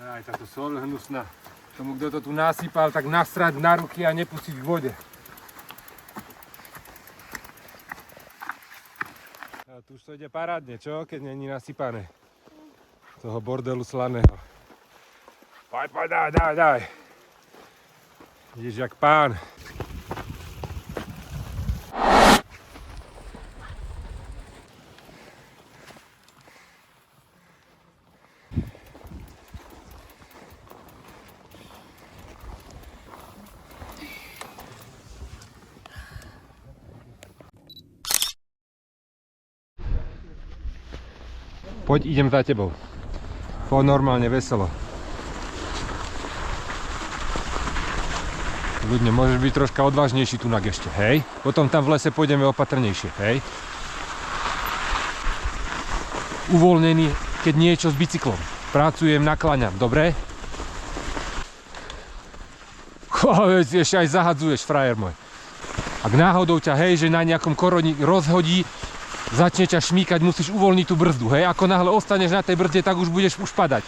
Aj táto soľ hnusná. Tomu, kto to tu nasypal, tak nasrať na ruky a nepustiť k vode. A tu už to ide parádne, čo? Keď není nasypané. Toho bordelu slaného. Poď, daj. Ideš jak pán. Poď, idem za tebou. Poď normálne, veselo. Ľudne, môžeš byť troška odvážnejší tunak ešte, hej? Potom tam v lese pôjdeme opatrnejšie, hej? Uvoľnený, keď niečo s bicyklom. Pracujem, nakláňam, dobre? Ešte aj zahadzuješ, frajer môj. Ak náhodou ťa, hej, že na nejakom koroni rozhodí, začne ťa šmíkať, musíš uvoľniť tú brzdu, hej? Ako náhle ostaneš na tej brzde, tak už budeš padať.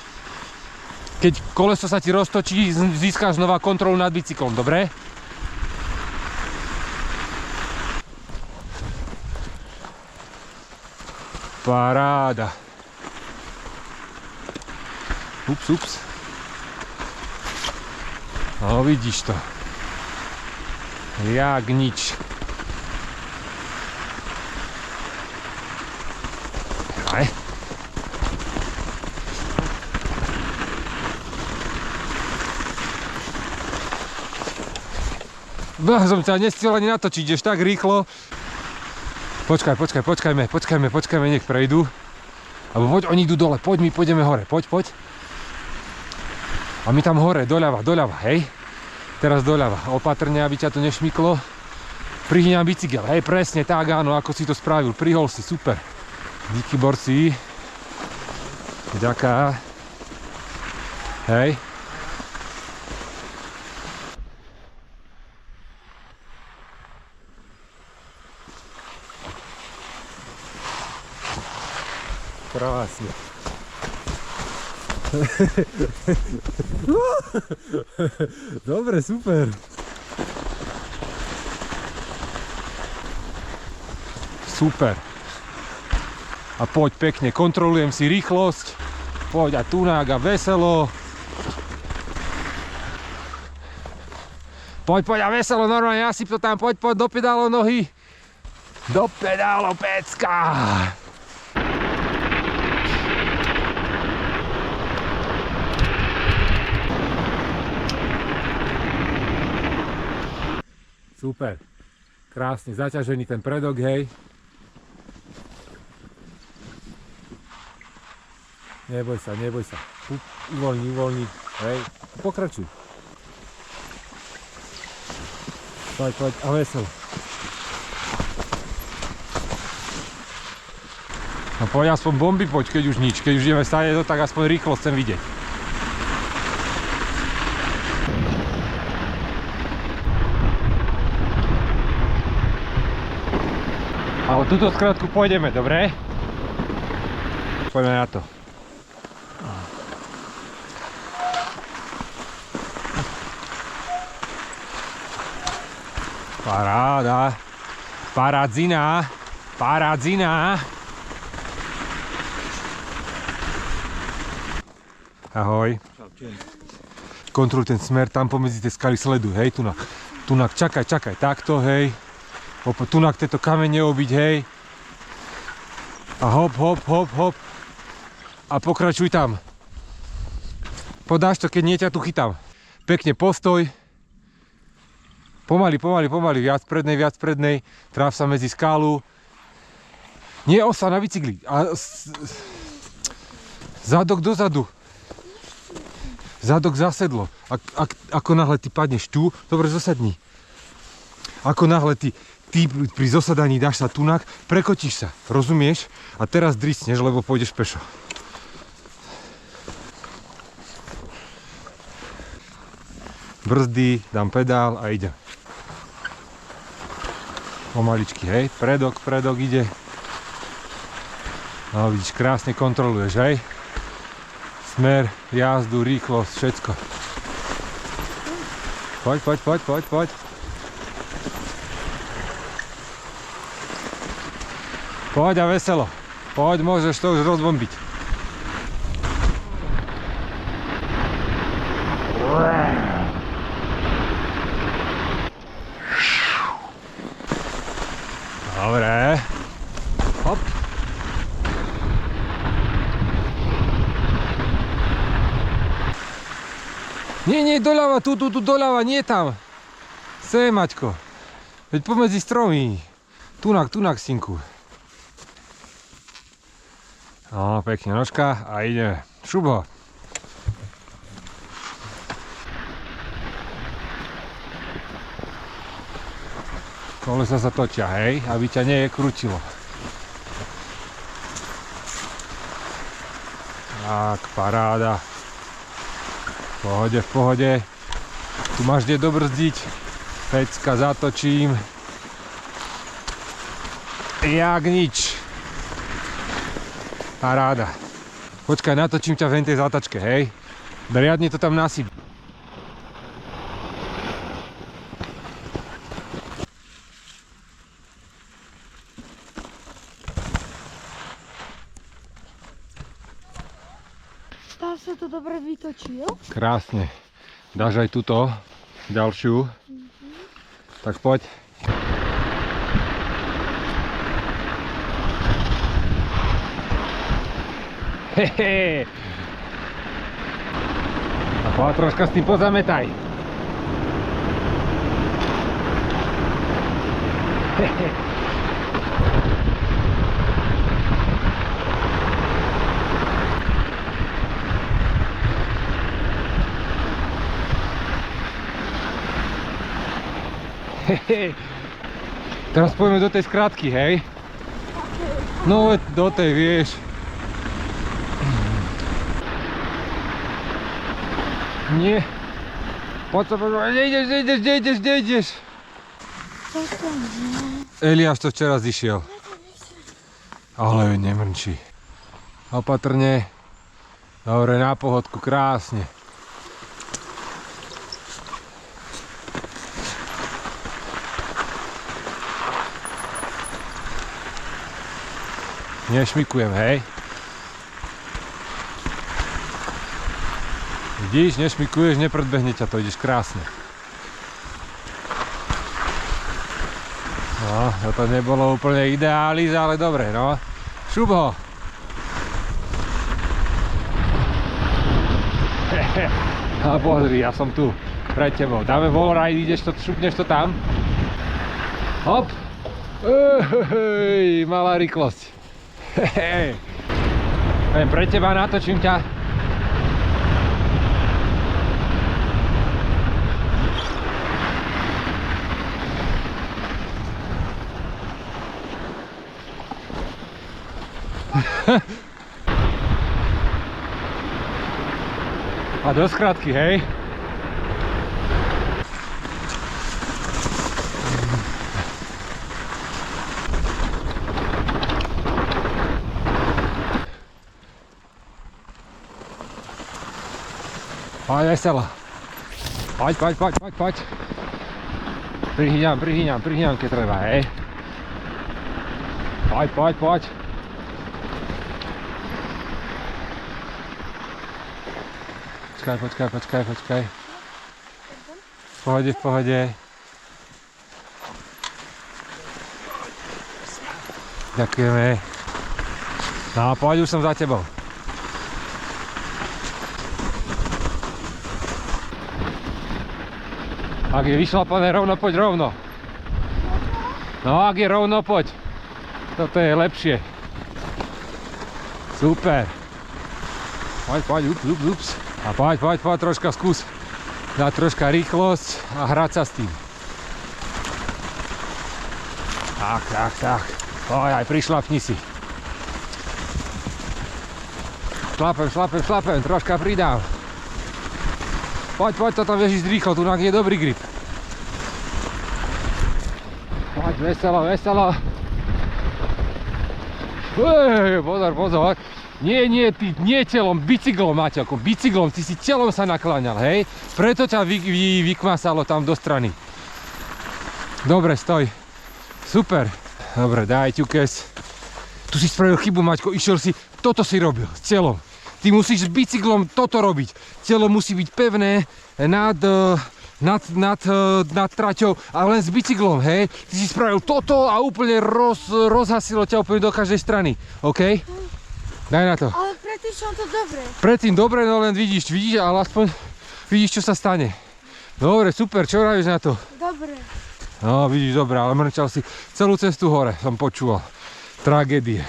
Keď koleso sa ti roztočí, získáš znova kontrolu nad bicyklom, dobre? Paráda. Ups. No vidíš to. Jak nič. Aj. Som ťa nestihol ani natočiť, ideš tak rýchlo. Počkajme, nech prejdú. Alebo poď, oni idú dole, poď, my pôjdeme hore, poď. A my tam hore, doľava, hej? Teraz doľava, opatrne, aby ťa to nešmyklo. Prihýňam bicykel, hej, presne tak, áno, ako si to spravil, prihol si, super. Díky, borci. Ďaká. Hej. Krásne. Dobre, super. Super. A poď pekne, kontrolujem si rýchlosť. Poď a tunák a veselo. Poď a veselo, normálne, nasyp to tam, poď, do pedálo nohy. Do pedálo pecka. Super. Krásne zaťažený ten predok, hej. Neboj sa. Uvoľni, hej. Pokračuj. Poď a veselo. No poď aspoň bomby, keď už nič. Keď už ideme stále to, tak aspoň rýchlo chcem vidieť. Ale túto skrátku pôjdeme, dobre? Poďme na to. Paráda. Parádzina. Ahoj. Kontroluj ten smer, tam pomedzi tie skaly sleduj, hej, tunak, čakaj, takto, hej. Tunak tieto kamene obiť, hej. A hop. A pokračuj tam. Podáš to, keď nie ťa tu chytám. Pekne postoj. Pomaly, viac prednej. Tráv sa medzi skálu. Nie osa na bicykli. Zadok dozadu. Zadok za sedlo. Ako náhle ty padneš tu, dobre, zosadni. Ako náhle ty pri zosadaní dáš sa tunak, prekotíš sa, rozumieš? A teraz drisneš, lebo pôjdeš pešo. Brzdy, dám pedál a idem. Pomaličky, hej, predok ide. No vidíš, krásne kontroluješ, hej. Smer, jazdu, rýchlosť, všetko. Poď. Poď a veselo. Poď, môžeš to už rozbombiť. Dobre. Hop. Nie, doľava, tu doľava, nie tam. Sem, Maťko. Veď pomedzi stromy. Tunak, synku. No, pekne nožka a ide. Šup ho. Kolesa sa točia, hej, aby ťa nekrútilo. Tak, paráda. V pohode. Tu máš kde dobrzdiť. Pecka zatočím. Jak nič. Paráda. Počkaj, natočím ťa v tej zatačke, hej. Riadne to tam nasyp. Tam sa to dobre vytočil. Krásne. Dáš aj túto, ďalšiu. Tak poď. Hehe. A poď troška s tým pozametaj. Hehe. Teraz pôjdeme do tej skrátky, hej? No, do tej, vieš. Nie. Poď sa poďme. Nejdeš. Eliáš to včera zišiel. Ale nemrčí. Opatrne. Dobre, na pohodku, krásne. Nešmikujem, hej. Vidíš, nešmikuješ, nepredbehne ťa to, ideš krásne. No, to nebolo úplne ideáliz, ale dobre, no. Šup ho. A pozri, ja som tu, pred tebou. Dáme wallride, ideš to, šupneš to tam. Hop. Malá rýchlosť. Viem, pre teba natočím ťa. A do skrátky, hej? Poď veselo. Poď. Prihýňam, keď treba, hej. Poď. Počkaj. V pohode. Ďakujeme. No, poď, už som za tebou. Ak je vyšlapané rovno, poď rovno. No, ak je rovno, poď. Toto je lepšie. Super. Poď, ups. A poď, troška skús. Dať troška rýchlosť a hrať sa s tým. Tak. Poď, aj prišlapni si. Šlapem, troška pridám. Poď, to tam vieš ísť rýchlo, tu je dobrý grip. Poď, veselo. Pozor. Nie, ty nie telom, bicyklom, Maťako, bicyklom, ty si telom sa nakláňal, hej? Preto ťa vykmasalo tam do strany. Dobre, stoj. Super. Dobre, daj ťukes. Tu si spravil chybu, Maťko, išiel si, toto si robil, s telom. Ty musíš s bicyklom toto robiť. Telo musí byť pevné nad traťou a len s bicyklom, hej? Ty si spravil toto a úplne rozhasilo ťa úplne do každej strany, OK? Daj na to. Ale predtým som to dobre. Predtým dobre, no len vidíš, ale aspoň vidíš, čo sa stane. Dobre, super, čo vravíš na to? Dobre. No, vidíš, dobre, ale mrčal si celú cestu hore, som počúval. Tragédie.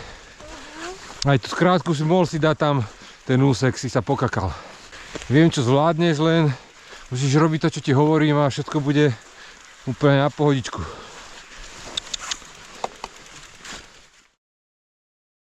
Aj tu skrátku si mohol si dať tam ten úsek, si sa pokakal. Viem, čo zvládneš, len musíš robiť to, čo ti hovorím a všetko bude úplne na pohodičku.